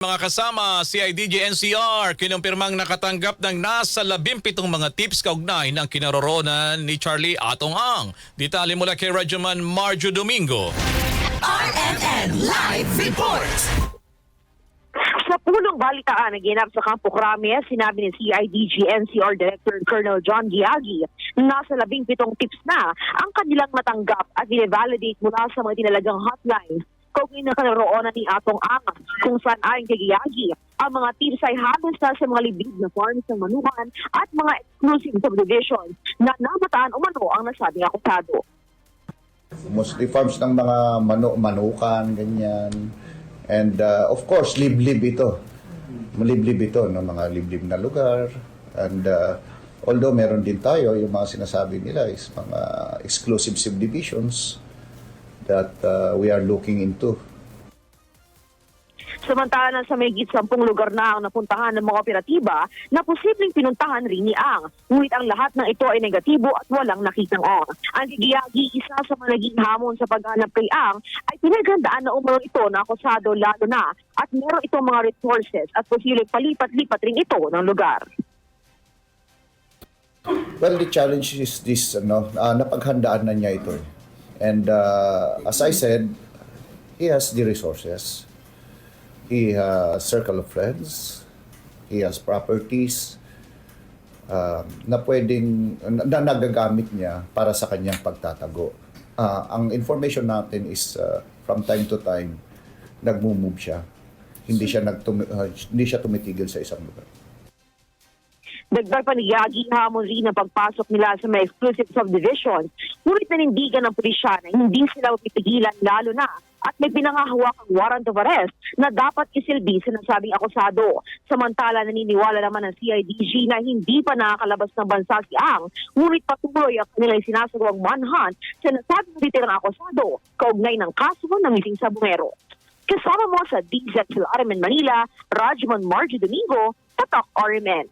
Mga kasama, CIDG NCR kinumpirmang nakatanggap ng nasa 17 mga tips kaugnay ng kinaroroonan ni Charlie Atong Ang. Detalye mula kay Radyoman Marjo Domingo. RMN Live Report! Sa punong balitaan na ginap sa Campo Crame, sinabi ni CIDG NCR Director Colonel John Giagi na nasa 17 tips na ang kanilang matanggap at i-validate mula sa mga tinalagang hotline kaugnay ng kinaroroonan ni Atong Ang, kung saan ayon kay Giagi, ang mga tips ay halos na sa mga libid na farms ng manuhan at mga exclusive subdivisions na namataan umano ang nasabing akusado. Mostly farms ng mga manukan, ganyan. And of course, liblib ito. Liblib ito, no? Mga liblib na lugar. And although meron din tayo, yung mga sinasabi nila is mga exclusive subdivisions that we are looking into. Samantala sa may 10 lugar na ang napuntahan ng mga operatiba na posibleng pinuntahan rin ni Ang. Ngunit ang lahat ng ito ay negatibo at walang nakitang Ang. Ang Giagi, isa sa mga naging hamon sa paghanap kay Ang, ay pinaghandaan na umano ito na akusado lalo na at meron itong mga resources at posibleng palipat-lipat rin ito ng lugar. Well, the challenge is this, napaghandaan na niya ito. And as I said, he has the resources. He has circle of friends. He has properties na pwedeng, na nagagamit niya para sa kanyang pagtatago. Ang information natin is from time to time, nagmo-move siya. Hindi siya tumitigil sa isang lugar. Dagdag pa ni Giagi, hamon rin ang pagpasok nila sa may exclusive subdivision. Ngunit nanindigan ng pulisya na hindi sila pipigilan lalo na at may pinangahawakang warrant of arrest na dapat isilbi sa nasabing akusado. Samantala, naniniwala naman ng CIDG na hindi pa nakakalabas ng bansa si Ang, ngunit patuloy ang kanilang sinasagawang manhunt sa nasabing titirang akusado kaugnay ng kaso ng missing sa Bungero. Kasama mo sa DZL RMN Manila, Radyoman Marjo Domingo, Tatak RMN.